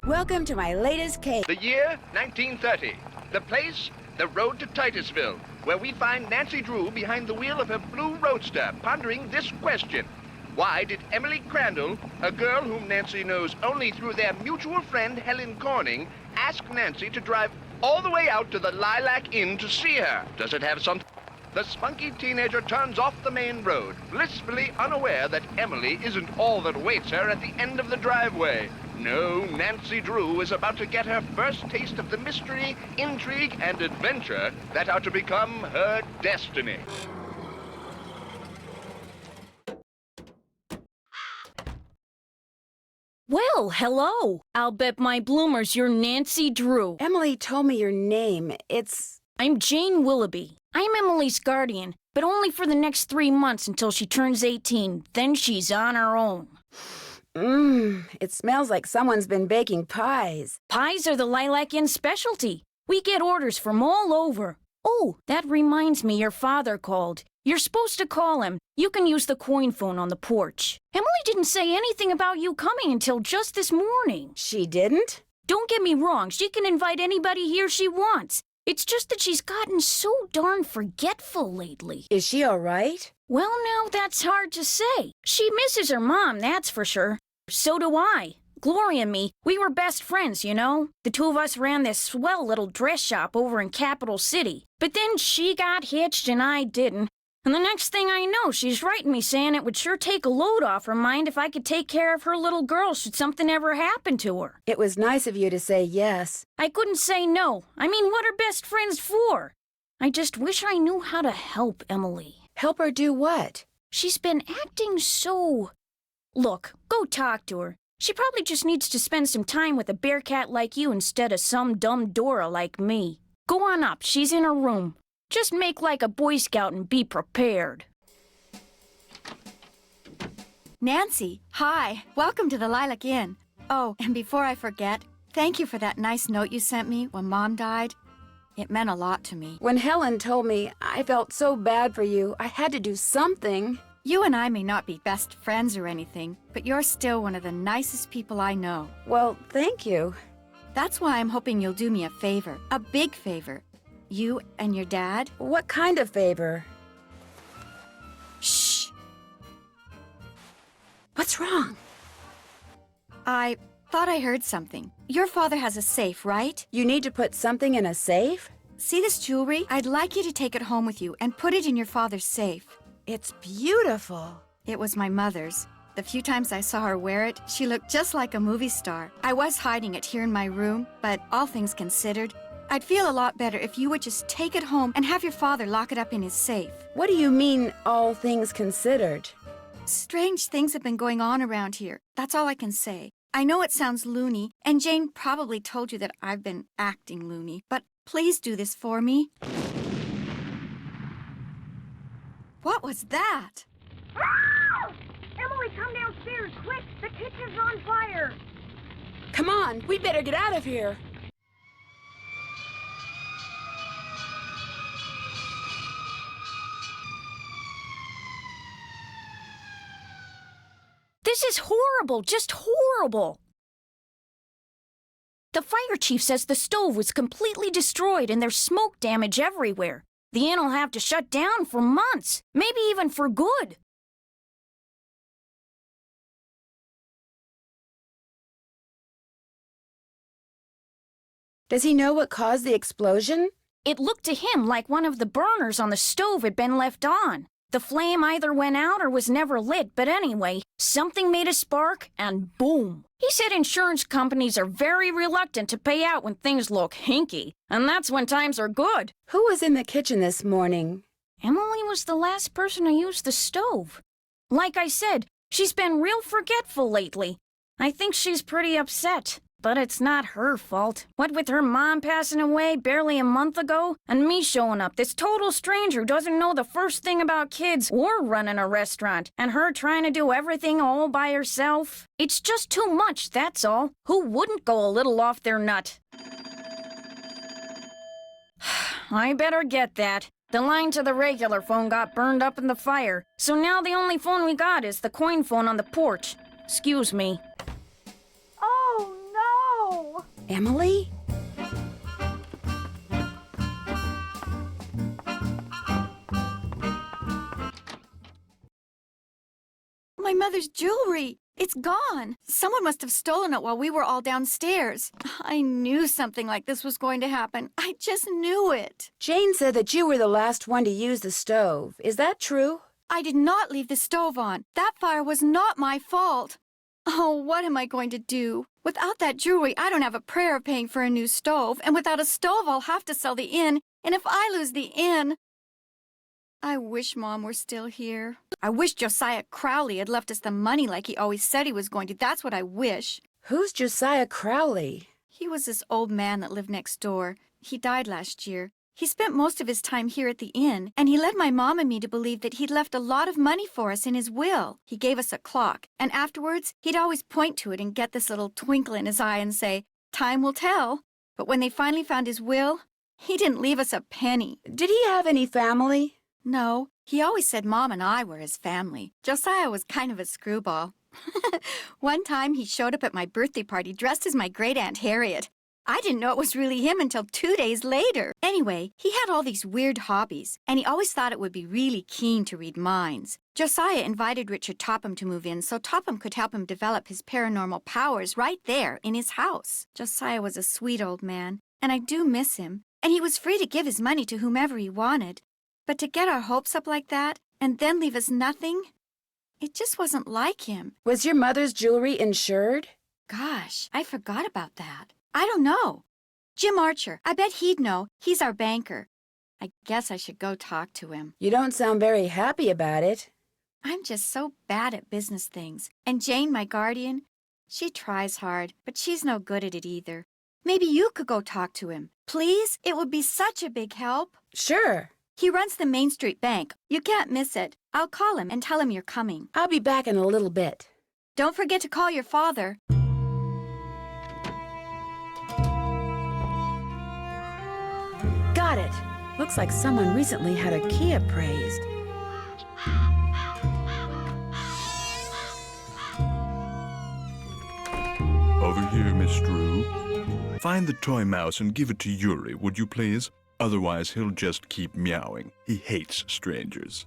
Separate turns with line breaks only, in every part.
Welcome to my latest case.
The year, 1930. The place, the road to Titusville, where we find Nancy Drew behind the wheel of her blue roadster, pondering this question. Why did Emily Crandall, a girl whom Nancy knows only through their mutual friend Helen Corning, ask Nancy to drive all the way out to the Lilac Inn to see her? Does it have something? The spunky teenager turns off the main road, blissfully unaware that Emily isn't all that awaits her at the end of the driveway. No, Nancy Drew is about to get her first taste of the mystery, intrigue, and adventure that are to become her destiny.
Well, hello. I'll bet my bloomers you're Nancy Drew.
Emily told me your name.
I'm Jane Willoughby. I'm Emily's guardian, but only for the next 3 months until she turns 18. Then she's on her own.
It smells like someone's been baking pies.
Pies are the Lilac Inn specialty. We get orders from all over. Oh, that reminds me, your father called. You're supposed to call him. You can use the coin phone on the porch. Emily didn't say anything about you coming until just this morning.
She didn't?
Don't get me wrong, she can invite anybody here she wants. It's just that she's gotten so darn forgetful lately.
Is she all right?
Well, now, that's hard to say. She misses her mom, that's for sure. So do I. Gloria and me, we were best friends, you know? The two of us ran this swell little dress shop over in Capital City. But then she got hitched and I didn't. And the next thing I know, she's writing me saying it would sure take a load off her mind if I could take care of her little girl should something ever happen to her.
It was nice of you to say yes.
I couldn't say no. I mean, what are best friends for? I just wish I knew how to help Emily.
Help her do what?
She's been acting so... Look, go talk to her. She probably just needs to spend some time with a bear cat like you instead of some dumb Dora like me. Go on up, she's in her room. Just make like a Boy Scout and be prepared.
Nancy, hi. Welcome to the Lilac Inn. Oh, and before I forget, thank you for that nice note you sent me when Mom died. It meant a lot to me.
When Helen told me I felt so bad for you, I had to do something.
You and I may not be best friends or anything, but you're still one of the nicest people I know.
Well, thank you.
That's why I'm hoping you'll do me a favor, a big favor. You and your dad?
What kind of favor?
Shh.
What's wrong?
I thought I heard something. Your father has a safe, right?
You need to put something in a safe?
See this jewelry? I'd like you to take it home with you and put it in your father's safe.
It's beautiful.
It was my mother's. The few times I saw her wear it, she looked just like a movie star. I was hiding it here in my room, but all things considered, I'd feel a lot better if you would just take it home and have your father lock it up in his safe.
What do you mean, all things considered?
Strange things have been going on around here. That's all I can say. I know it sounds loony, and Jane probably told you that I've been acting loony, but please do this for me. What was that?
Emily, come downstairs, quick! The kitchen's on fire!
Come on, we better get out of here.
This is horrible, just horrible. The fire chief says the stove was completely destroyed and there's smoke damage everywhere. The inn will have to shut down for months, maybe even for good.
Does he know what caused the explosion?
It looked to him like one of the burners on the stove had been left on. The flame either went out or was never lit, but anyway, something made a spark, and boom. He said insurance companies are very reluctant to pay out when things look hinky, and that's when times are good.
Who was in the kitchen this morning?
Emily was the last person to use the stove. Like I said, she's been real forgetful lately. I think she's pretty upset. But it's not her fault. What with her mom passing away barely a month ago, and me showing up, this total stranger who doesn't know the first thing about kids or running a restaurant, and her trying to do everything all by herself. It's just too much, that's all. Who wouldn't go a little off their nut? I better get that. The line to the regular phone got burned up in the fire, so now the only phone we got is the coin phone on the porch. Excuse me.
Oh, no!
Emily?
My mother's jewelry! It's gone! Someone must have stolen it while we were all downstairs. I knew something like this was going to happen. I just knew it.
Jane said that you were the last one to use the stove. Is that true?
I did not leave the stove on. That fire was not my fault. Oh, what am I going to do? Without that jewelry, I don't have a prayer of paying for a new stove. And without a stove, I'll have to sell the inn. And if I lose the inn... I wish Mom were still here. I wish Josiah Crowley had left us the money like he always said he was going to. That's what I wish.
Who's Josiah Crowley?
He was this old man that lived next door. He died last year. He spent most of his time here at the inn, and he led my mom and me to believe that he'd left a lot of money for us in his will. He gave us a clock, and afterwards, he'd always point to it and get this little twinkle in his eye and say, "Time will tell." But when they finally found his will, he didn't leave us a penny.
Did he have any family?
No, he always said Mom and I were his family. Josiah was kind of a screwball. One time, he showed up at my birthday party dressed as my great-aunt Harriet. I didn't know it was really him until 2 days later. Anyway, he had all these weird hobbies, and he always thought it would be really keen to read minds. Josiah invited Richard Topham to move in so Topham could help him develop his paranormal powers right there in his house. Josiah was a sweet old man, and I do miss him, and he was free to give his money to whomever he wanted. But to get our hopes up like that, and then leave us nothing, it just wasn't like him.
Was your mother's jewelry insured?
Gosh, I forgot about that. I don't know. Jim Archer, I bet he'd know. He's our banker. I guess I should go talk to him.
You don't sound very happy about it.
I'm just so bad at business things. And Jane, my guardian, she tries hard, but she's no good at it either. Maybe you could go talk to him. Please? It would be such a big help.
Sure.
He runs the Main Street Bank. You can't miss it. I'll call him and tell him you're coming.
I'll be back in a little bit.
Don't forget to call your father.
Got it. Looks like someone recently had a key appraised.
Over here, Miss Drew. Find the toy mouse and give it to Yuri, would you please? Otherwise, he'll just keep meowing. He hates strangers.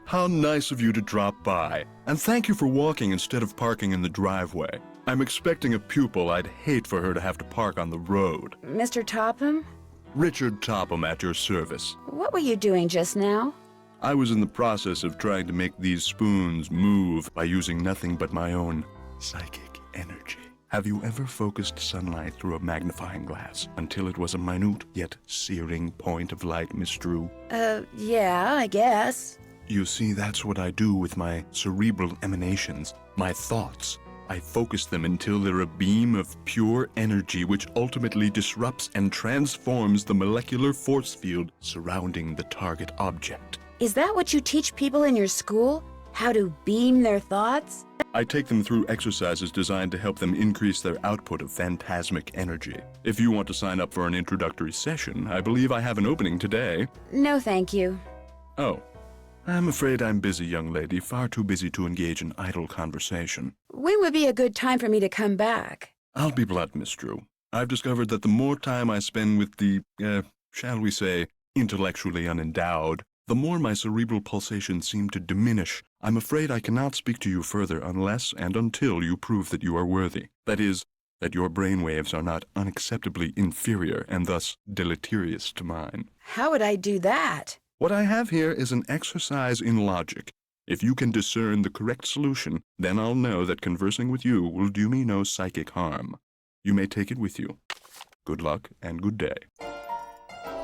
How nice of you to drop by. And thank you for walking instead of parking in the driveway. I'm expecting a pupil. I'd hate for her to have to park on the road.
Mr. Topham?
Richard Topham at your service.
What were you doing just now?
I was in the process of trying to make these spoons move by using nothing but my own psychic energy. Have you ever focused sunlight through a magnifying glass until it was a minute yet searing point of light, Miss Drew?
Yeah, I guess.
You see, that's what I do with my cerebral emanations, my thoughts. I focus them until they're a beam of pure energy which ultimately disrupts and transforms the molecular force field surrounding the target object.
Is that what you teach people in your school? How to beam their thoughts?
I take them through exercises designed to help them increase their output of phantasmic energy. If you want to sign up for an introductory session, I believe I have an opening today.
No, thank you.
Oh, I'm afraid I'm busy, young lady, far too busy to engage in idle conversation.
When would be a good time for me to come back?
I'll be blunt, Miss Drew. I've discovered that the more time I spend with the, shall we say, intellectually unendowed, the more my cerebral pulsations seem to diminish. I'm afraid I cannot speak to you further unless and until you prove that you are worthy. That is, that your brainwaves are not unacceptably inferior and thus deleterious to mine.
How would I do that?
What I have here is an exercise in logic. If you can discern the correct solution, then I'll know that conversing with you will do me no psychic harm. You may take it with you. Good luck and good day.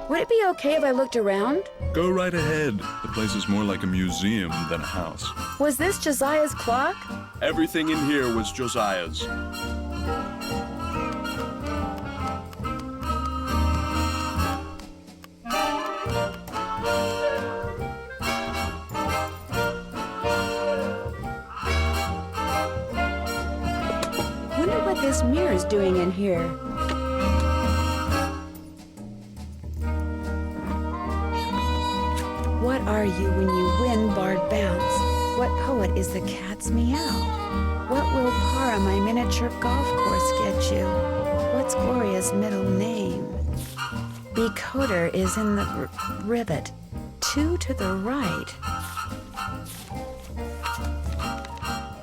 Would it be okay if I looked around?
Go right ahead. The place is more like a museum than a house.
Was this Josiah's clock?
Everything in here was Josiah's.
Wonder what this mirror's doing in here. What are you when you win barred bounce? What poet is the cat's meow? What will para my miniature golf course get you? What's Gloria's middle name? Becoder is in the rivet. 2 to the right.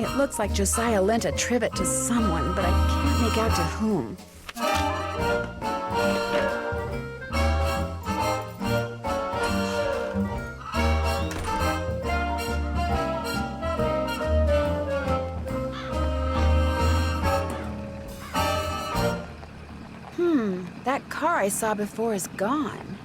It looks like Josiah lent a trivet to someone, but I can't make out to whom. That car I saw before is gone.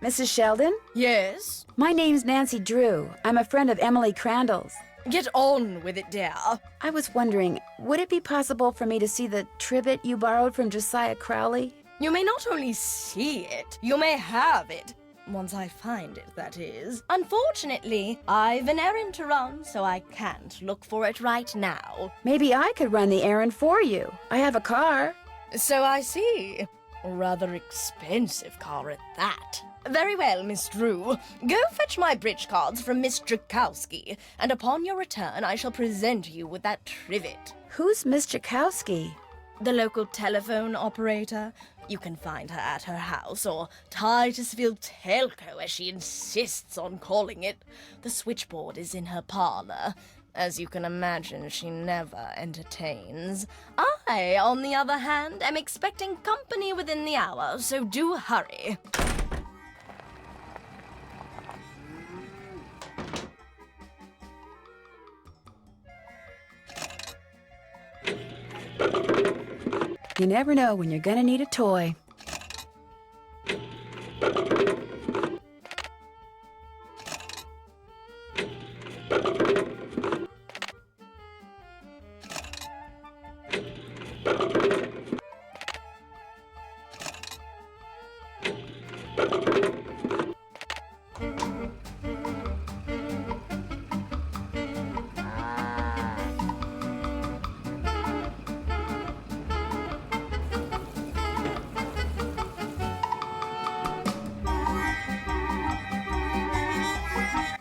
Mrs. Sheldon?
Yes?
My name's Nancy Drew. I'm a friend of Emily Crandall's.
Get on with it, dear.
I was wondering, would it be possible for me to see the trivet you borrowed from Josiah Crowley?
You may not only see it, you may have it. Once I find it, that is. Unfortunately, I've an errand to run, so I can't look for it right now.
Maybe I could run the errand for you. I have a car.
So I see. Rather expensive car at that. Very well, Miss Drew. Go fetch my bridge cards from Miss Drakowski, and upon your return I shall present you with that trivet.
Who's Miss Jakowski?
The local telephone operator. You can find her at her house, or Titusville Telco, as she insists on calling it. The switchboard is in her parlor. As you can imagine, she never entertains. I, on the other hand, am expecting company within the hour, so do hurry.
You never know when you're gonna need a toy.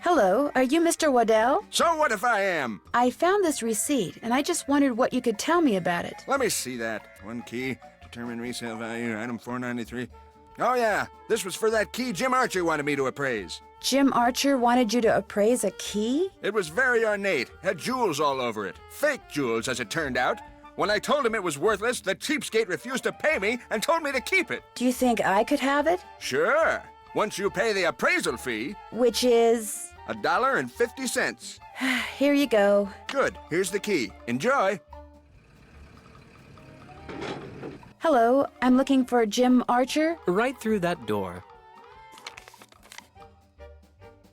Hello, are you Mr. Waddell?
So what if I am?
I found this receipt, and I just wondered what you could tell me about it.
Let me see that. One key, determine resale value, item 493. Oh yeah, this was for that key Jim Archer wanted me to appraise.
Jim Archer wanted you to appraise a key?
It was very ornate, had jewels all over it. Fake jewels, as it turned out. When I told him it was worthless, the cheapskate refused to pay me and told me to keep it.
Do you think I could have it?
Sure, once you pay the appraisal fee.
Which is...
$1.50.
Here you go.
Good, here's the key. Enjoy.
Hello, I'm looking for Jim Archer.
Right through that door.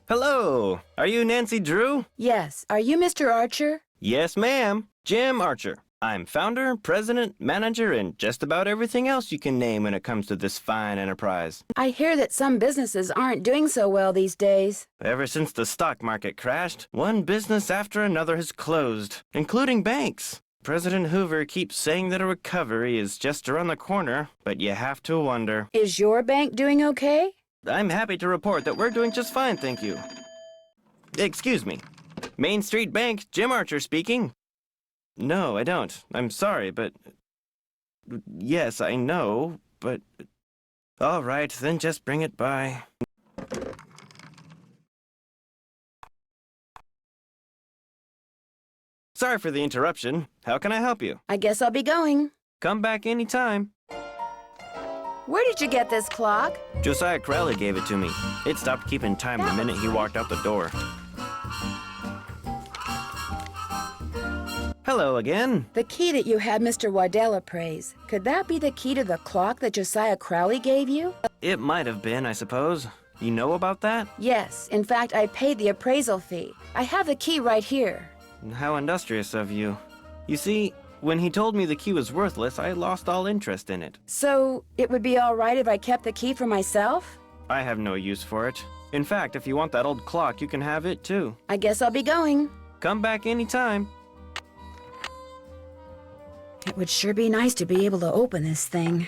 Hello, are you Nancy Drew?
Yes, are you Mr. Archer?
Yes, ma'am. Jim Archer. I'm founder, president, manager, and just about everything else you can name when it comes to this fine enterprise.
I hear that some businesses aren't doing so well these days.
Ever since the stock market crashed, one business after another has closed, including banks. President Hoover keeps saying that a recovery is just around the corner, but you have to wonder.
Is your bank doing okay?
I'm happy to report that we're doing just fine, thank you. Excuse me. Main Street Bank, Jim Archer speaking. No, I don't. I'm sorry, but... Yes, I know, but... All right, then just bring it by. Sorry for the interruption. How can I help you?
I guess I'll be going.
Come back anytime.
Where did you get this clock?
Josiah Crowley gave it to me. It stopped keeping time the minute he walked out the door. Hello again.
The key that you had Mr. Waddell appraise. Could that be the key to the clock that Josiah Crowley gave you?
It might have been, I suppose. You know about that?
Yes. In fact, I paid the appraisal fee. I have the key right here.
How industrious of you. You see, when he told me the key was worthless, I lost all interest in it.
So, it would be all right if I kept the key for myself?
I have no use for it. In fact, if you want that old clock, you can have it too.
I guess I'll be going.
Come back anytime.
It would sure be nice to be able to open this thing.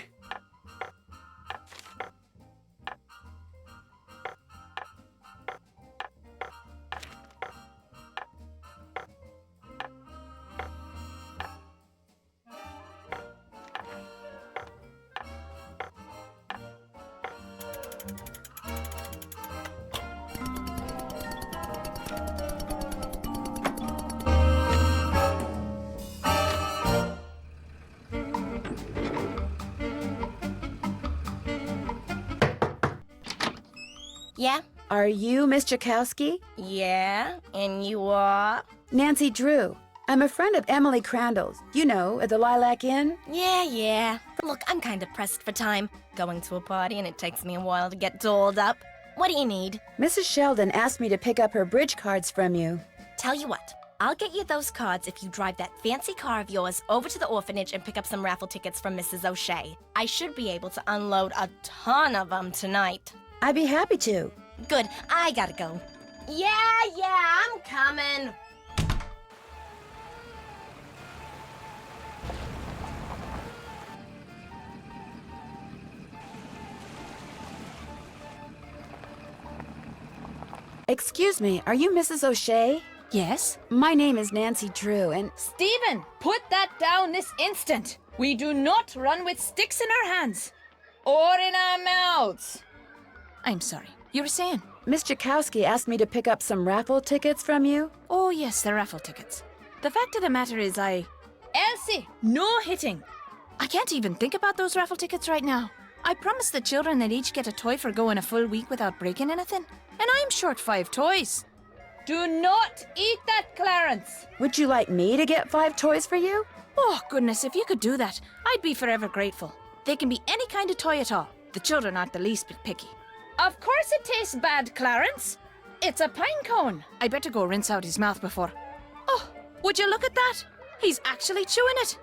Yeah?
Are you Miss Chakowski?
Yeah? And you are?
Nancy Drew. I'm a friend of Emily Crandall's. You know, at the Lilac Inn.
Yeah. Look, I'm kinda pressed for time. Going to a party and it takes me a while to get dolled up. What do you need?
Mrs. Sheldon asked me to pick up her bridge cards from you.
Tell you what, I'll get you those cards if you drive that fancy car of yours over to the orphanage and pick up some raffle tickets from Mrs. O'Shea. I should be able to unload a ton of them tonight.
I'd be happy to.
Good, I gotta go. Yeah, I'm coming.
Excuse me, are you Mrs. O'Shea?
Yes?
My name is Nancy Drew, and
Stephen, put that down this instant. We do not run with sticks in our hands or in our mouths.
I'm sorry. You were saying?
Miss Chakowski asked me to pick up some raffle tickets from you.
Oh, yes, the raffle tickets. The fact of the matter is
Elsie, no hitting.
I can't even think about those raffle tickets right now. I promised the children they'd each get a toy for going a full week without breaking anything. And I'm short 5 toys.
Do not eat that, Clarence.
Would you like me to get 5 toys for you?
Oh, goodness, if you could do that, I'd be forever grateful. They can be any kind of toy at all. The children aren't the least bit picky.
Of course it tastes bad, Clarence. It's a pine cone.
I better go rinse out his mouth before. Oh, would you look at that? He's actually chewing it.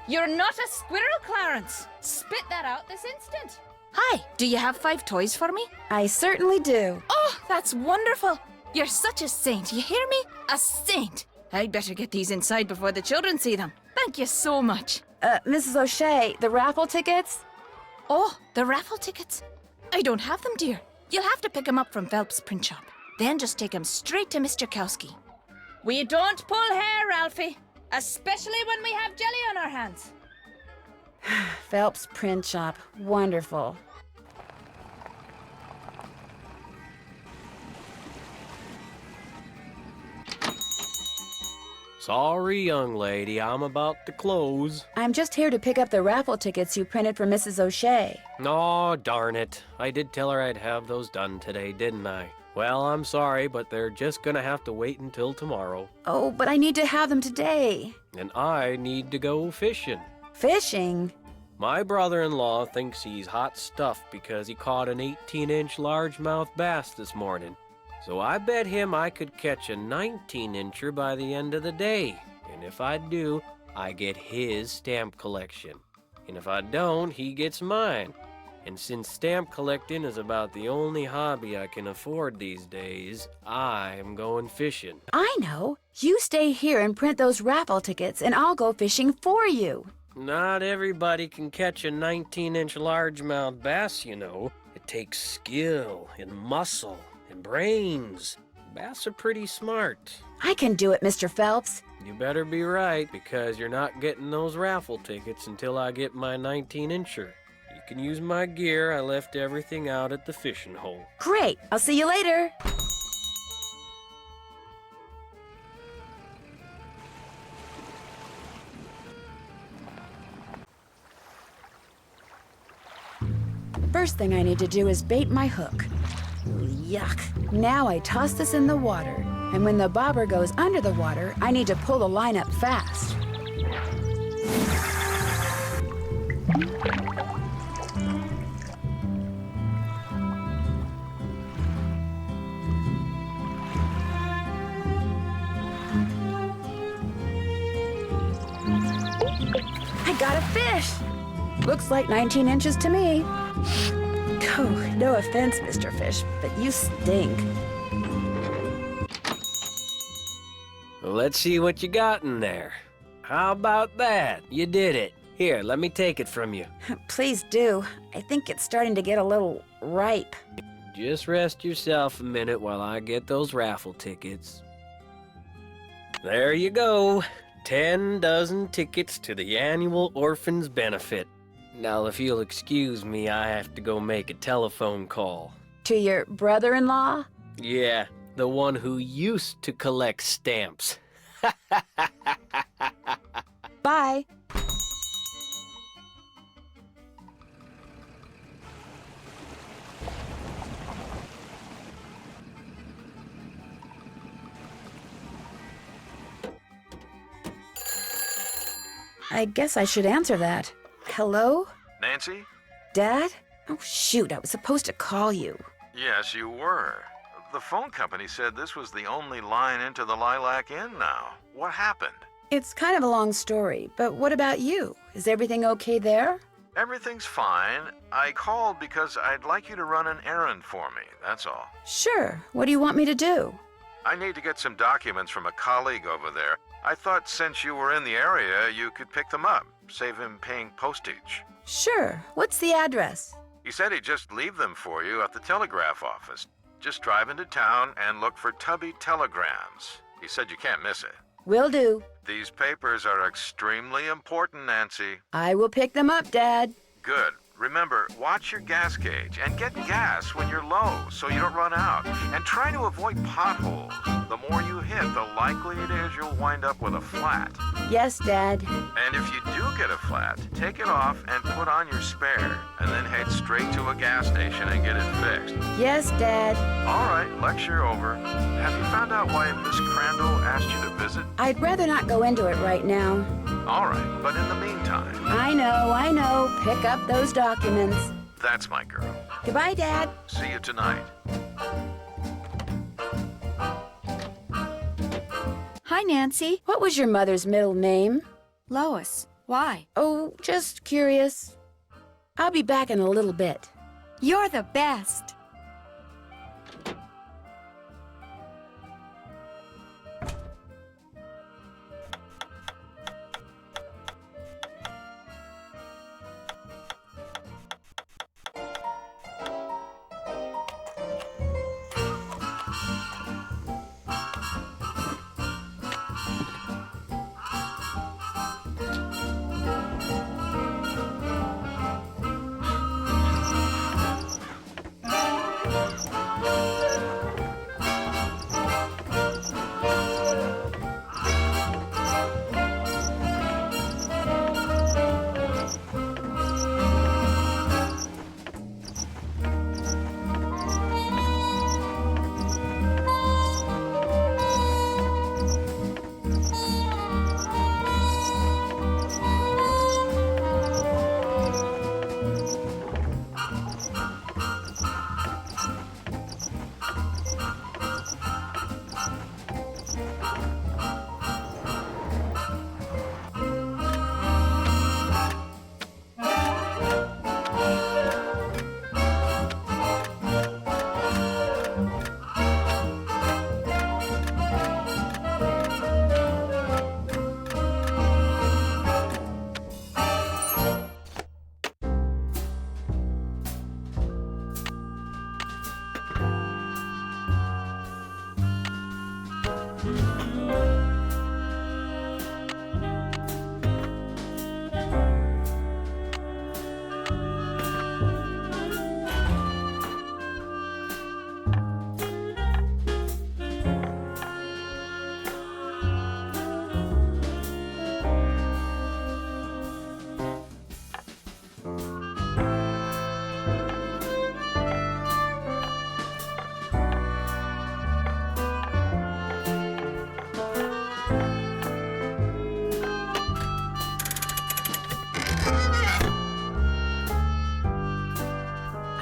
You're not a squirrel, Clarence. Spit that out this instant.
Hi, do you have 5 toys for me?
I certainly do.
Oh, that's wonderful. You're such a saint, you hear me? A saint. I'd better get these inside before the children see them. Thank you so much.
Mrs. O'Shea, the raffle tickets?
Oh, the raffle tickets? I don't have them, dear. You'll have to pick them up from Phelps' print shop. Then just take them straight to Mr. Chakowski.
We don't pull hair, Ralphie. Especially when we have jelly on our hands.
Phelps print shop. Wonderful.
Sorry, young lady, I'm about to close.
I'm just here to pick up the raffle tickets you printed for Mrs. O'Shea.
Aw, darn it. I did tell her I'd have those done today, didn't I? Well, I'm sorry, but they're just gonna have to wait until tomorrow.
Oh, but I need to have them today.
And I need to go fishing.
Fishing?
My brother-in-law thinks he's hot stuff because he caught an 18-inch largemouth bass this morning. So I bet him I could catch a 19-incher by the end of the day. And if I do, I get his stamp collection. And if I don't, he gets mine. And since stamp collecting is about the only hobby I can afford these days, I am going fishing.
I know. You stay here and print those raffle tickets, and I'll go fishing for you.
Not everybody can catch a 19-inch largemouth bass, you know. It takes skill and muscle and brains. Bass are pretty smart.
I can do it, Mr. Phelps.
You better be right, because you're not getting those raffle tickets until I get my 19-incher. You can use my gear. I left everything out at the fishing hole.
Great. I'll see you later. First thing I need to do is bait my hook. Ooh, yuck. Now I toss this in the water, and when the bobber goes under the water, I need to pull the line up fast. I got a fish! Looks like 19 inches to me. Oh, no offense, Mr. Fish, but you stink.
Well, let's see what you got in there. How about that? You did it. Here, let me take it from you.
Please do. I think it's starting to get a little ripe.
Just rest yourself a minute while I get those raffle tickets. There you go. 10 dozen tickets to the annual Orphans Benefit. Now, if you'll excuse me, I have to go make a telephone call.
To your brother-in-law?
Yeah, the one who used to collect stamps.
Bye. I guess I should answer that. Hello?
Nancy?
Dad? Oh, shoot, I was supposed to call you.
Yes, you were. The phone company said this was the only line into the Lilac Inn now. What happened?
It's kind of a long story, but what about you? Is everything okay there?
Everything's fine. I called because I'd like you to run an errand for me, that's all.
Sure. What do you want me to do?
I need to get some documents from a colleague over there. I thought since you were in the area, you could pick them up, save him paying postage.
Sure. What's the address?
He said he'd just leave them for you at the telegraph office. Just drive into town and look for Tubby Telegrams. He said you can't miss it.
Will do.
These papers are extremely important, Nancy.
I will pick them up, Dad.
Good. Remember, watch your gas gauge and get gas when you're low so you don't run out. And try to avoid potholes. The more you hit, the likely it is you'll wind up with a flat.
Yes, Dad.
And if you do get a flat, take it off and put on your spare, and then head straight to a gas station and get it fixed.
Yes, Dad.
All right, lecture over. Have you found out why Miss Crandall asked you to visit?
I'd rather not go into it right now.
All right, but in the meantime...
I know. Pick up those documents.
That's my girl.
Goodbye, Dad.
See you tonight.
Hi, Nancy.
What was your mother's middle name?
Lois. Why?
Oh, just curious. I'll be back in a little bit.
You're the best.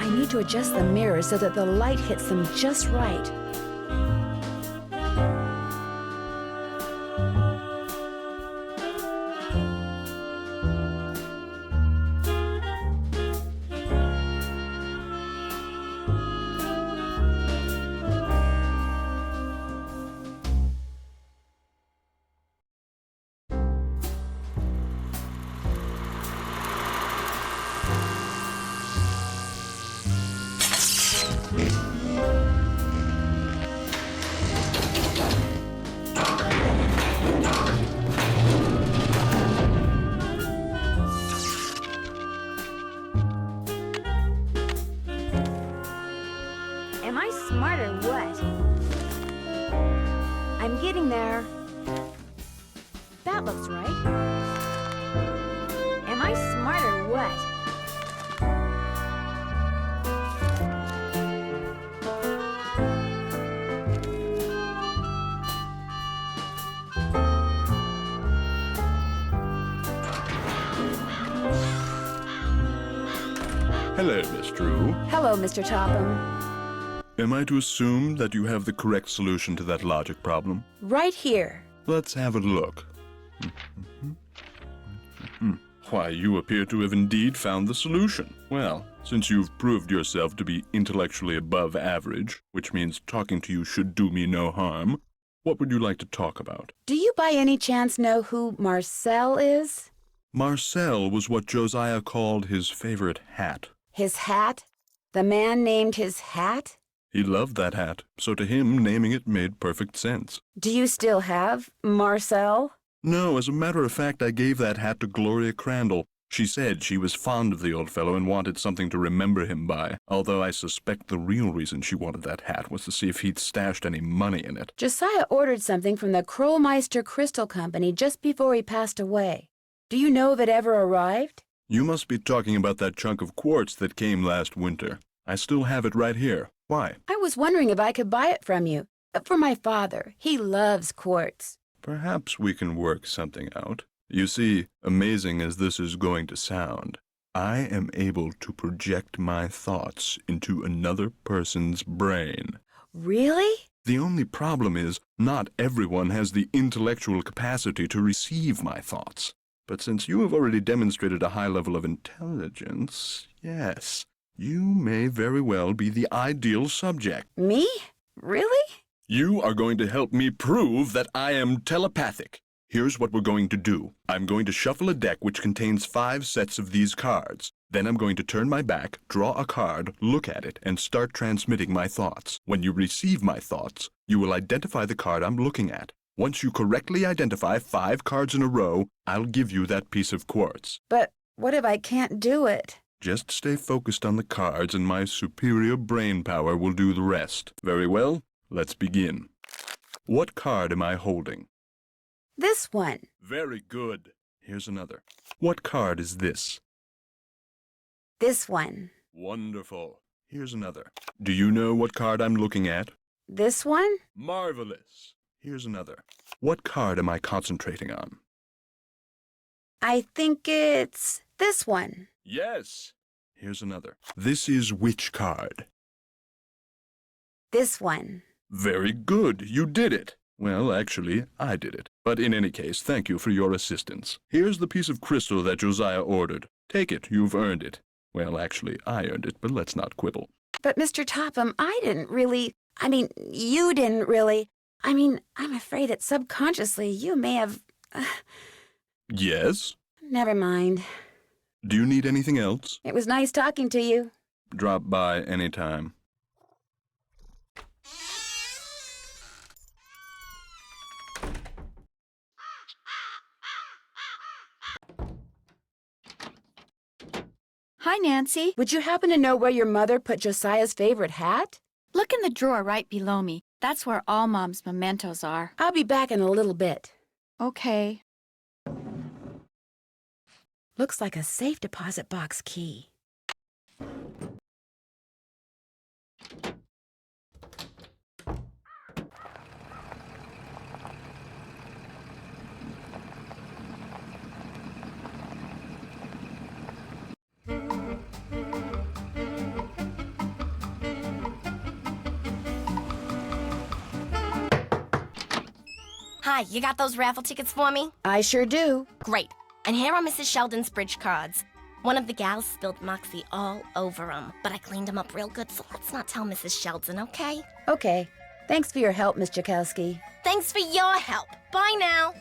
I need to adjust the mirror so that the light hits them just right. Am I smart or what? I'm getting there. That looks right. Am I smart or what?
Hello, Miss Drew.
Hello, Mr. Topham.
Am I to assume that you have the correct solution to that logic problem?
Right here.
Let's have a look. Why, you appear to have indeed found the solution. Well, since you've proved yourself to be intellectually above average, which means talking to you should do me no harm, what would you like to talk about?
Do you by any chance know who Marcel is?
Marcel was what Josiah called his favorite hat.
His hat? The man named his hat?
He loved that hat, so to him, naming it made perfect sense.
Do you still have Marcel?
No, as a matter of fact, I gave that hat to Gloria Crandall. She said she was fond of the old fellow and wanted something to remember him by, although I suspect the real reason she wanted that hat was to see if he'd stashed any money in it.
Josiah ordered something from the Krollmeister Crystal Company just before he passed away. Do you know if it ever arrived?
You must be talking about that chunk of quartz that came last winter. I still have it right here. Why?
I was wondering if I could buy it from you. For my father. He loves quartz.
Perhaps we can work something out. You see, amazing as this is going to sound, I am able to project my thoughts into another person's brain.
Really?
The only problem is, not everyone has the intellectual capacity to receive my thoughts. But since you have already demonstrated a high level of intelligence, yes, you may very well be the ideal subject.
Me? Really?
You are going to help me prove that I am telepathic. Here's what we're going to do. I'm going to shuffle a deck which contains 5 sets of these cards. Then I'm going to turn my back, draw a card, look at it, and start transmitting my thoughts. When you receive my thoughts, you will identify the card I'm looking at. Once you correctly identify 5 cards in a row, I'll give you that piece of quartz.
But what if I can't do it?
Just stay focused on the cards and my superior brain power will do the rest. Very well, let's begin. What card am I holding?
This one.
Very good. Here's another. What card is this?
This one.
Wonderful. Here's another. Do you know what card I'm looking at?
This one?
Marvelous. Here's another. What card am I concentrating on?
I think it's this one.
Yes. Here's another. This is which card?
This one.
Very good. You did it. Well, actually, I did it. But in any case, thank you for your assistance. Here's the piece of crystal that Josiah ordered. Take it. You've earned it. Well, actually, I earned it, but let's not quibble.
But Mr. Topham, you didn't really. I'm afraid that subconsciously you may have...
Yes?
Never mind.
Do you need anything else?
It was nice talking to you.
Drop by anytime.
Hi, Nancy.
Would you happen to know where your mother put Josiah's favorite hat?
Look in the drawer right below me. That's where all Mom's mementos are.
I'll be back in a little bit.
Okay.
Looks like a safe deposit box key.
Hi, you got those raffle tickets for me?
I sure do.
Great. And here are Mrs. Sheldon's bridge cards. One of the gals spilled Moxie all over them, but I cleaned them up real good, so let's not tell Mrs. Sheldon, okay?
Okay. Thanks for your help, Miss Jakowski.
Thanks for your help. Bye now.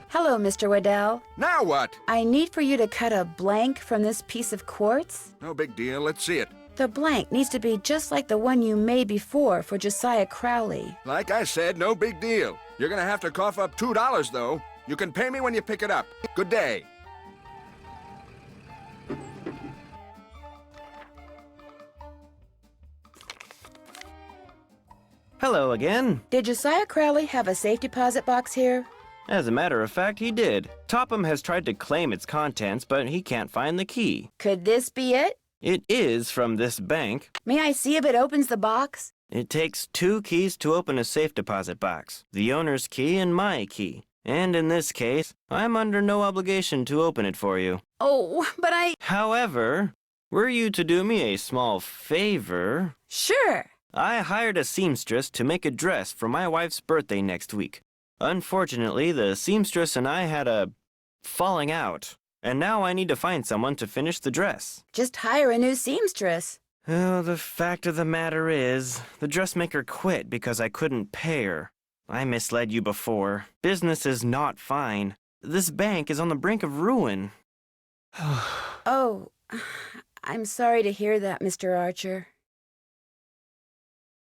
Hello, Mr. Waddell.
Now what?
I need for you to cut a blank from this piece of quartz.
No big deal. Let's see it.
The blank needs to be just like the one you made before for Josiah Crowley.
Like I said, no big deal. You're gonna have to cough up $2, though. You can pay me when you pick it up. Good day.
Hello again.
Did Josiah Crowley have a safe deposit box here?
As a matter of fact, he did. Topham has tried to claim its contents, but he can't find the key.
Could this be it?
It is from this bank.
May I see if it opens the box?
It takes 2 keys to open a safe deposit box. The owner's key and my key. And in this case, I'm under no obligation to open it for you.
Oh, but
However, were you to do me a small favor...
Sure.
I hired a seamstress to make a dress for my wife's birthday next week. Unfortunately, the seamstress and I had a falling out, and now I need to find someone to finish the dress.
Just hire a new seamstress.
Oh, the fact of the matter is, the dressmaker quit because I couldn't pay her. I misled you before. Business is not fine. This bank is on the brink of ruin.
Oh, I'm sorry to hear that, Mr. Archer.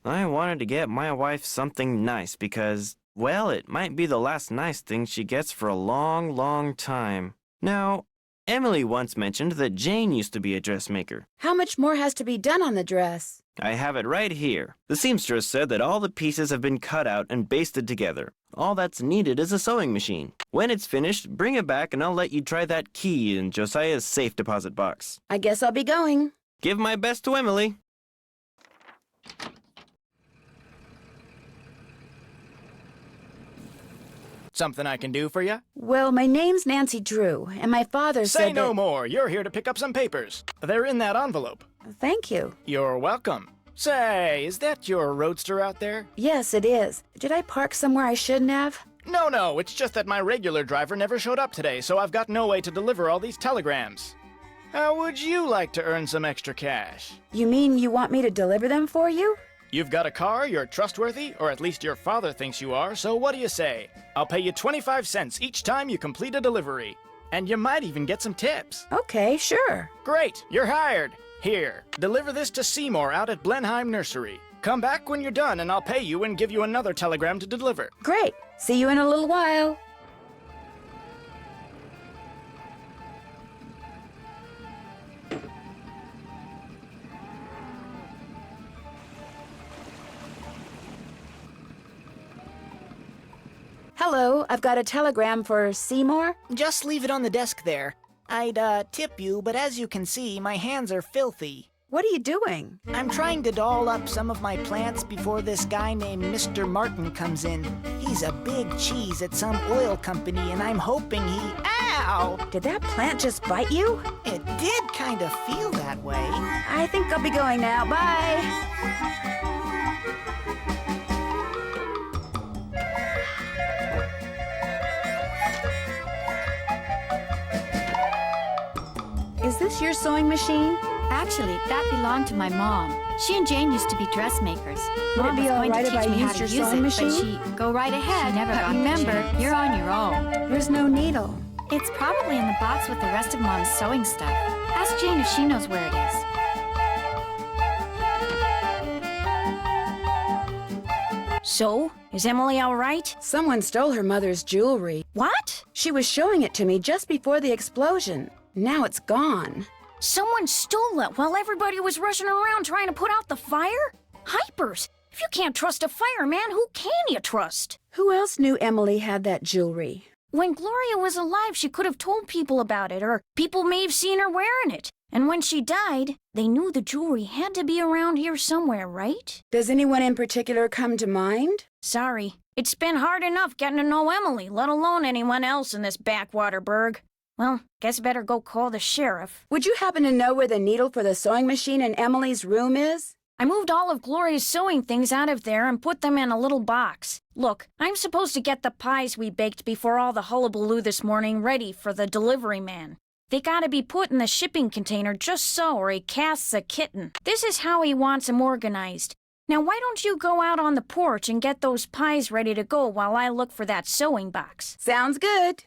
I wanted to get my wife something nice because, well, it might be the last nice thing she gets for a long, long time. Now, Emily once mentioned that Jane used to be a dressmaker.
How much more has to be done on the dress?
I have it right here. The seamstress said that all the pieces have been cut out and basted together. All that's needed is a sewing machine. When it's finished, bring it back and I'll let you try that key in Josiah's safe deposit box.
I guess I'll be going.
Give my best to Emily.
Something I can do for you?
Well, my name's Nancy Drew, and my father said
Say no more. You're here to pick up some papers. They're in that envelope.
Thank you.
You're welcome. Say, is that your roadster out there?
Yes, it is. Did I park somewhere I shouldn't have?
No, it's just that my regular driver never showed up today, so I've got no way to deliver all these telegrams. How would you like to earn some extra cash?
You mean you want me to deliver them for you?
You've got a car, you're trustworthy, or at least your father thinks you are, so what do you say? I'll pay you 25 cents each time you complete a delivery. And you might even get some tips.
Okay, sure.
Great, you're hired. Here, deliver this to Seymour out at Blenheim Nursery. Come back when you're done and I'll pay you and give you another telegram to deliver.
Great. See you in a little while. Hello, I've got a telegram for Seymour.
Just leave it on the desk there. I'd, tip you, but as you can see, my hands are filthy.
What are you doing?
I'm trying to doll up some of my plants before this guy named Mr. Martin comes in. He's a big cheese at some oil company, and I'm hoping he... Ow!
Did that plant just bite you?
It did kind of feel that way.
I think I'll be going now. Bye! Is this your sewing machine?
Actually, that belonged to my mom. She and Jane used to be dressmakers.
Would
Mom
it be
was
all
going
right
to
if
teach
I
me how
used
to
your
use
sewing
it,
machine?
but go right ahead.
She never
But
got the
remember,
chance.
you're on your own.
There's no needle.
It's probably in the box with the rest of Mom's sewing stuff. Ask Jane if she knows where it is.
So, is Emily all right?
Someone stole her mother's jewelry.
What?
She was showing it to me just before the explosion. Now it's gone.
Someone stole it while everybody was rushing around trying to put out the fire? Hypers! If you can't trust a fireman, who can you trust?
Who else knew Emily had that jewelry?
When Gloria was alive, she could have told people about it, or people may have seen her wearing it. And when she died, they knew the jewelry had to be around here somewhere, right?
Does anyone in particular come to mind?
Sorry. It's been hard enough getting to know Emily, let alone anyone else in this backwater burg. Well, guess I better go call the sheriff.
Would you happen to know where the needle for the sewing machine in Emily's room is?
I moved all of Gloria's sewing things out of there and put them in a little box. Look, I'm supposed to get the pies we baked before all the hullabaloo this morning ready for the delivery man. They gotta be put in the shipping container just so, or he casts a kitten. This is how he wants them organized. Now why don't you go out on the porch and get those pies ready to go while I look for that sewing box?
Sounds good.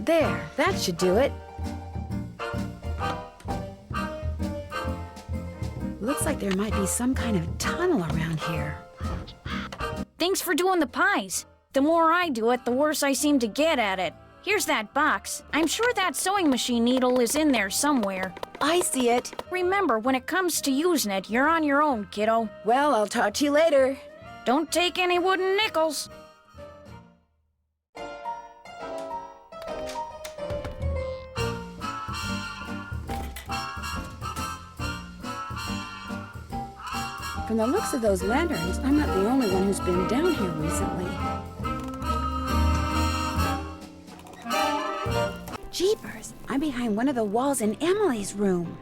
There, that should do it. Looks like there might be some kind of tunnel around here.
Thanks for doing the pies. The more I do it, the worse I seem to get at it. Here's that box. I'm sure that sewing machine needle is in there somewhere.
I see it.
Remember, when it comes to using it, you're on your own, kiddo.
Well, I'll talk to you later.
Don't take any wooden nickels.
From the looks of those lanterns, I'm not the only one who's been down here recently. Jeepers! I'm behind one of the walls in Emily's room.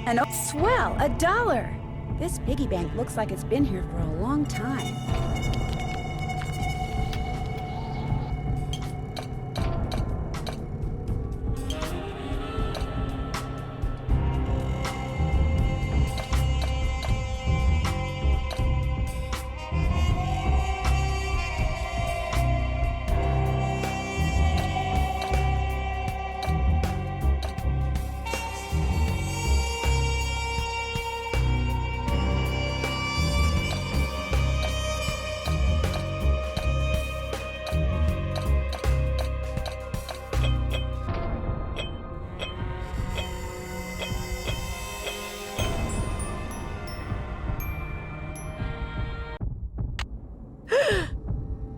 And oh, swell! $1! This piggy bank looks like it's been here for a long time.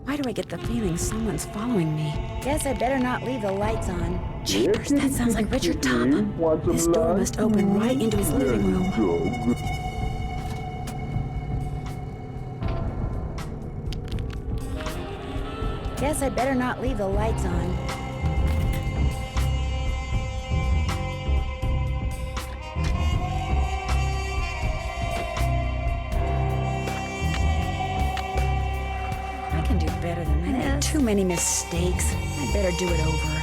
Why do I get the feeling someone's following me? Guess I better not leave the lights on. Jeepers, that sounds like Richard Topham. This door must open right into his living room. Guess I better not leave the lights on. Better than that. I made too many mistakes. I'd better do it over.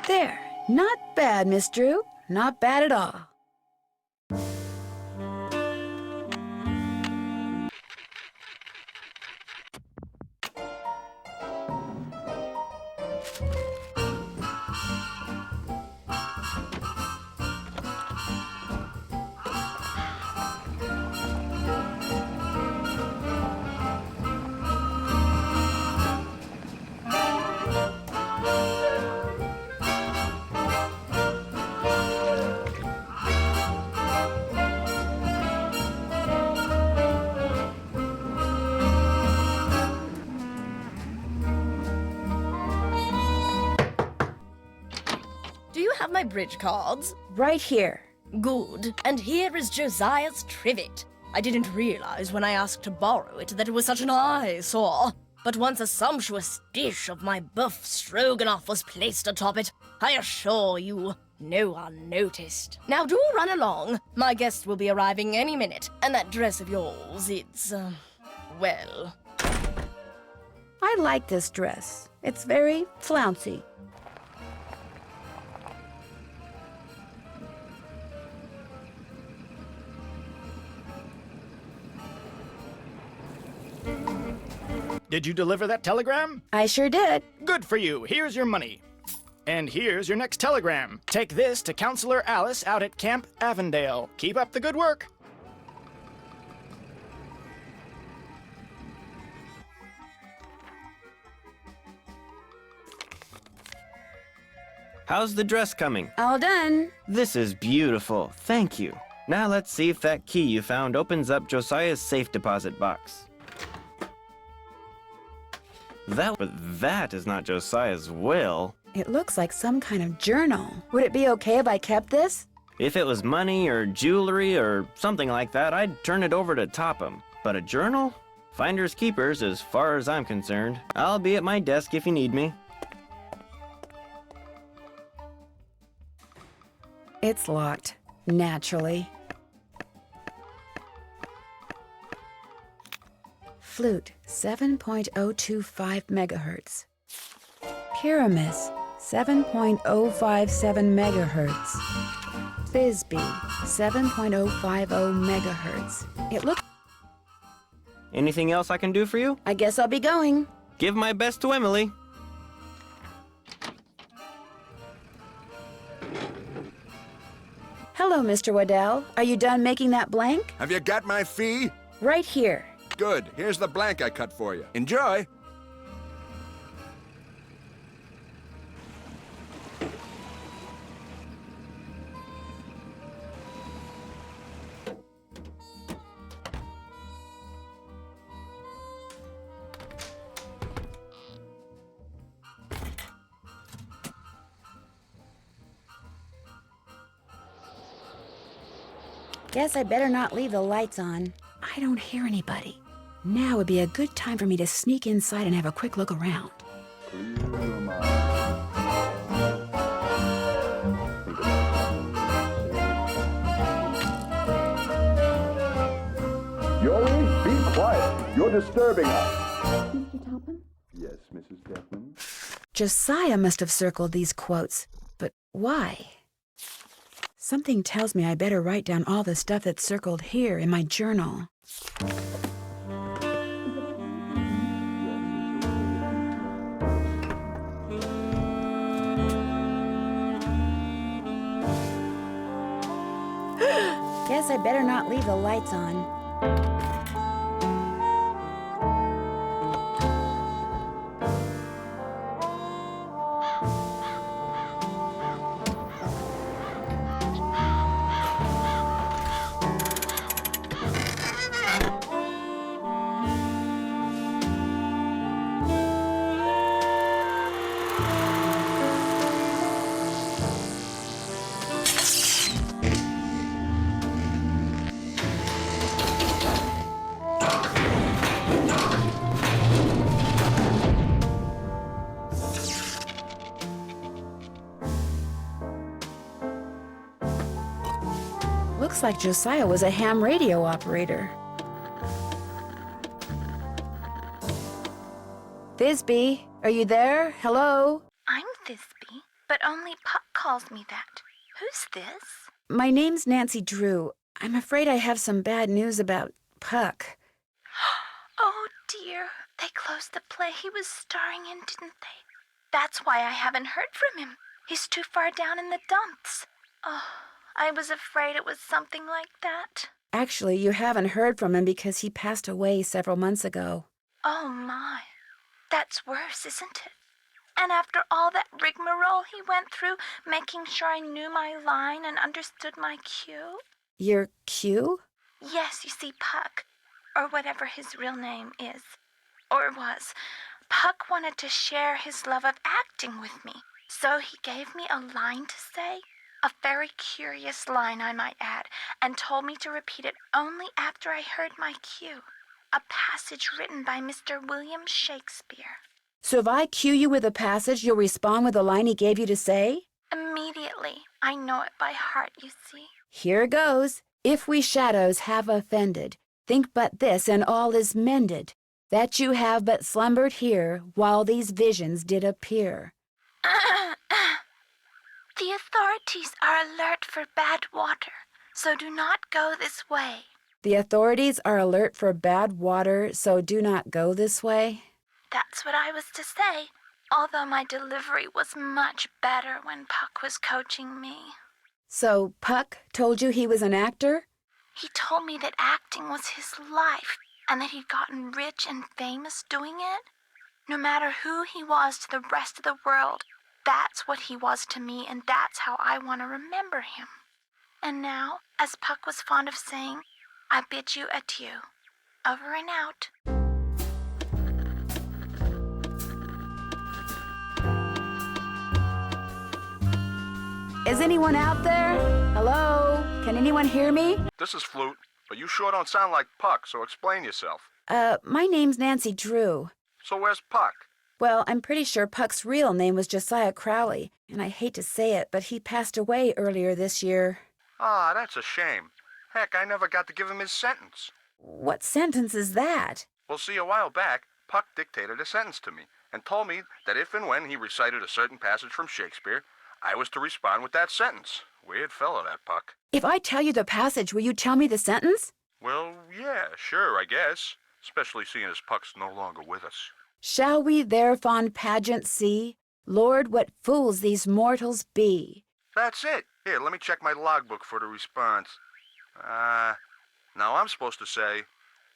There. Not bad, Miss Drew. Not bad at all.
Do you have my bridge cards?
Right here.
Good. And here is Josiah's trivet. I didn't realize when I asked to borrow it that it was such an eyesore. But once a sumptuous dish of my buff stroganoff was placed atop it, I assure you, no one noticed. Now do run along. My guest will be arriving any minute, and that dress of yours, it's, well...
I like this dress. It's very flouncy.
Did you deliver that telegram?
I sure did.
Good for you. Here's your money. And here's your next telegram. Take this to Counselor Alice out at Camp Avondale. Keep up the good work.
How's the dress coming?
All done.
This is beautiful. Thank you. Now let's see if that key you found opens up Josiah's safe deposit box. That is not Josiah's will.
It looks like some kind of journal. Would it be okay if I kept this?
If it was money or jewelry or something like that, I'd turn it over to Topham. But a journal? Finders keepers, as far as I'm concerned. I'll be at my desk if you need me.
It's locked, naturally. Flute, 7.025 megahertz. Pyramus, 7.057 megahertz. Thisbe, 7.050 megahertz. It looks...
Anything else I can do for you?
I guess I'll be going.
Give my best to Emily.
Hello, Mr. Waddell. Are you done making that blank?
Have you got my fee?
Right here.
Good. Here's the blank I cut for you. Enjoy.
Guess I better not leave the lights on. I don't hear anybody. Now would be a good time for me to sneak inside and have a quick look around.
Yori, be quiet. You're disturbing us.
Mr. Topham?
Yes, Mrs. Deafman.
Josiah must have circled these quotes, but why? Something tells me I better write down all the stuff that's circled here in my journal. Guess I better not leave the lights on. Looks like Josiah was a ham radio operator. Thisbe, are you there? Hello?
I'm Thisbe, but only Puck calls me that. Who's this?
My name's Nancy Drew. I'm afraid I have some bad news about Puck.
Oh dear, they closed the play he was starring in, didn't they? That's why I haven't heard from him. He's too far down in the dumps. Oh, I was afraid it was something like that.
Actually, you haven't heard from him because he passed away several months ago.
Oh my, that's worse, isn't it? And after all that rigmarole he went through, making sure I knew my line and understood my cue?
Your cue?
Yes, you see, Puck, or whatever his real name is, or was, Puck wanted to share his love of acting with me, so he gave me a line to say, a very curious line I might add, and told me to repeat it only after I heard my cue, a passage written by Mr. William Shakespeare.
So if I cue you with a passage, you'll respond with the line he gave you to say?
Immediately. I know it by heart, you see.
Here goes. If we shadows have offended, think but this, and all is mended, that you have but slumbered here while these visions did appear.
The authorities are alert for bad water, so do not go this way.
The authorities are alert for bad water, so do not go this way.
That's what I was to say, although my delivery was much better when Puck was coaching me.
So Puck told you he was an actor?
He told me that acting was his life, and that he'd gotten rich and famous doing it. No matter who he was to the rest of the world, that's what he was to me, and that's how I want to remember him. And now, as Puck was fond of saying, I bid you adieu. Over and out.
Is Is anyone out there? Hello? Can anyone hear me?
This is Flute, but you sure don't sound like Puck, so explain yourself.
My name's Nancy Drew.
So where's Puck?
Well, I'm pretty sure Puck's real name was Josiah Crowley, and I hate to say it, but he passed away earlier this year.
Ah, that's a shame. Heck, I never got to give him his sentence.
What sentence is that?
Well, see, a while back, Puck dictated a sentence to me and told me that if and when he recited a certain passage from Shakespeare, I was to respond with that sentence. Weird fellow, that Puck.
If I tell you the passage, will you tell me the sentence?
Well, yeah, sure, I guess. Especially seeing as Puck's no longer with us.
Shall we their fond pageant see? Lord, what fools these mortals be.
That's it. Here, let me check my logbook for the response. Now I'm supposed to say,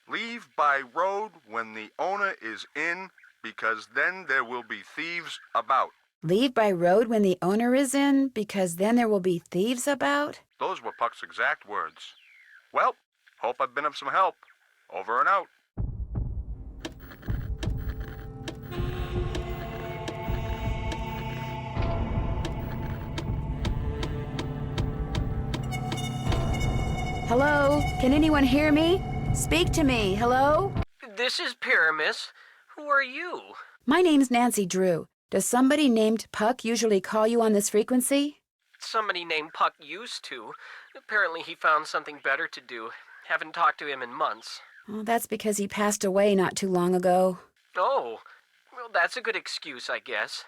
leave by road when the owner is in, because then there will be thieves about.
Leave by road when the owner is in, because then there will be thieves about?
Those were Puck's exact words. Well, hope I've been of some help. Over and out.
Hello? Can anyone hear me? Speak to me. Hello?
This is Pyramus. Who are you?
My name's Nancy Drew. Does somebody named Puck usually call you on this frequency?
Somebody named Puck used to. Apparently he found something better to do. Haven't talked to him in months.
Well, that's because he passed away not too long ago.
Oh, well, that's a good excuse, I guess.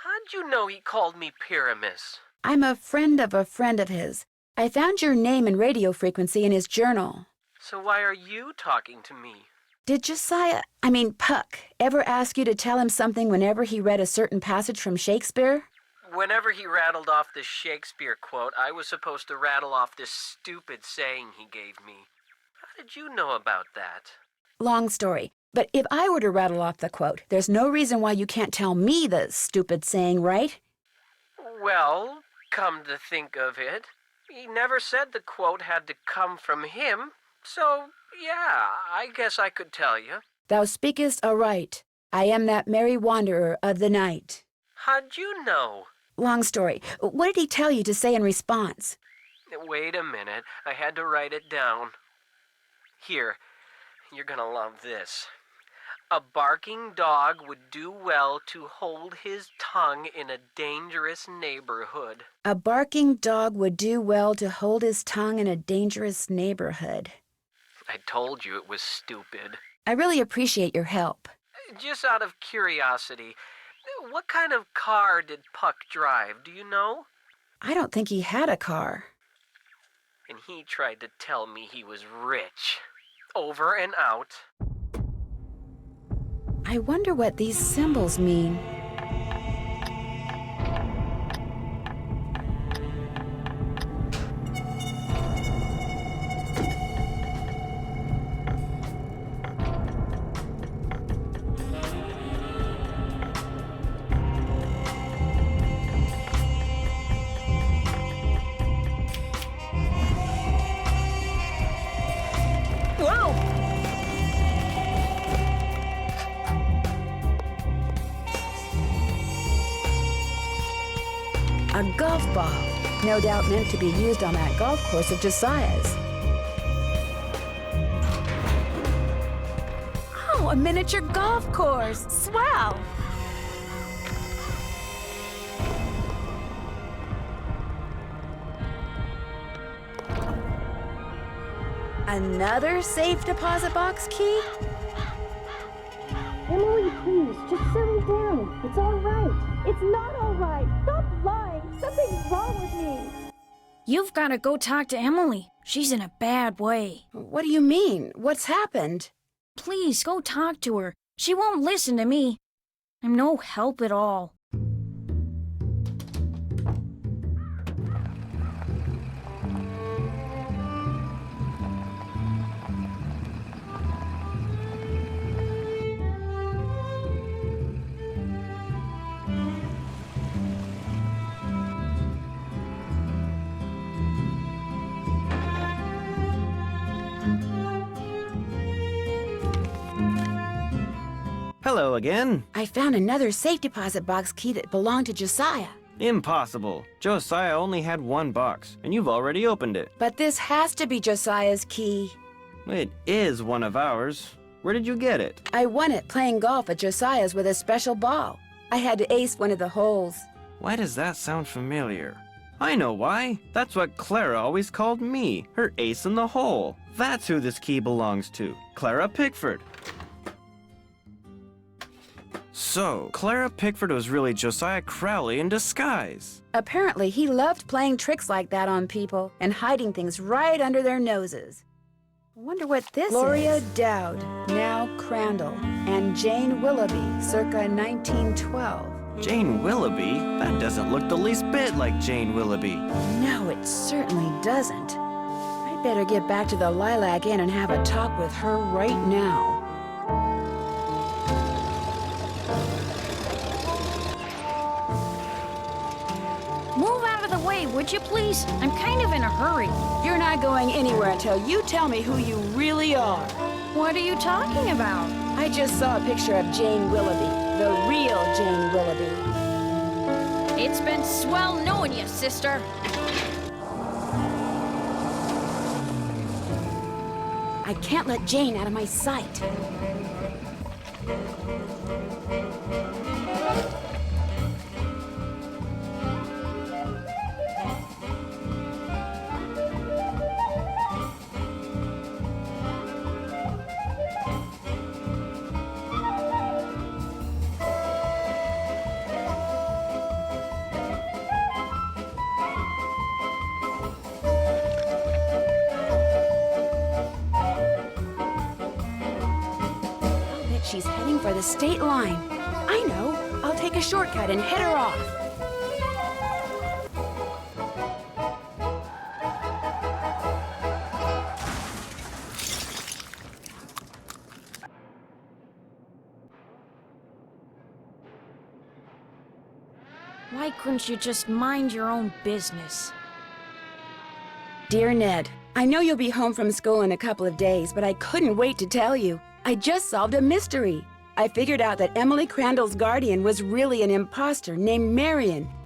How'd you know he called me Pyramus?
I'm a friend of his. I found your name and radio frequency in his journal.
So why are you talking to me?
Did Puck, ever ask you to tell him something whenever he read a certain passage from Shakespeare?
Whenever he rattled off this Shakespeare quote, I was supposed to rattle off this stupid saying he gave me. How did you know about that?
Long story. But if I were to rattle off the quote, there's no reason why you can't tell me the stupid saying, right?
Well, come to think of it, he never said the quote had to come from him, so, yeah, I guess I could tell you.
Thou speakest aright. I am that merry wanderer of the night.
How'd you know?
Long story. What did he tell you to say in response?
Wait a minute, I had to write it down. Here, you're gonna love this. A barking dog would do well to hold his tongue in a dangerous neighborhood.
A barking dog would do well to hold his tongue in a dangerous neighborhood.
I told you it was stupid.
I really appreciate your help.
Just out of curiosity, what kind of car did Puck drive, do you know?
I don't think he had a car.
And he tried to tell me he was rich. Over and out.
I wonder what these symbols mean. A golf ball, no doubt meant to be used on that golf course of Josiah's. Oh, a miniature golf course! Swell! Another safe deposit box key?
Emily, please, just settle down. It's all right. It's not all right. Stop lying. Something's wrong with me.
You've got to go talk to Emily. She's in a bad way.
What do you mean? What's happened?
Please, go talk to her. She won't listen to me. I'm no help at all.
Hello again.
I found another safe deposit box key that belonged to Josiah.
Impossible. Josiah only had one box, and you've already opened it.
But this has to be Josiah's key.
It is one of ours. Where did you get it?
I won it playing golf at Josiah's with a special ball. I had to ace one of the holes.
Why does that sound familiar? I know why. That's what Clara always called me, her ace in the hole. That's who this key belongs to, Clara Pickford. So, Clara Pickford was really Josiah Crowley in disguise.
Apparently, he loved playing tricks like that on people and hiding things right under their noses. I wonder what this
Gloria
is. Dowd, now Crandall, and Jane Willoughby, circa 1912.
Jane Willoughby? That doesn't look the least bit like Jane Willoughby.
No, it certainly doesn't. I'd better get back to the Lilac Inn and have a talk with her right now.
Move out of the way, would you please? I'm kind of in a hurry.
You're not going anywhere until you tell me who you really are.
What are you talking about?
I just saw a picture of Jane Willoughby, the real Jane Willoughby.
It's been swell knowing you, sister.
I can't let Jane out of my sight. She's heading for the state line. I know. I'll take a shortcut and head her off.
Why couldn't you just mind your own business?
Dear Ned, I know you'll be home from school in a couple of days, but I couldn't wait to tell you. I just solved a mystery. I figured out that Emily Crandall's guardian was really an imposter named Marion.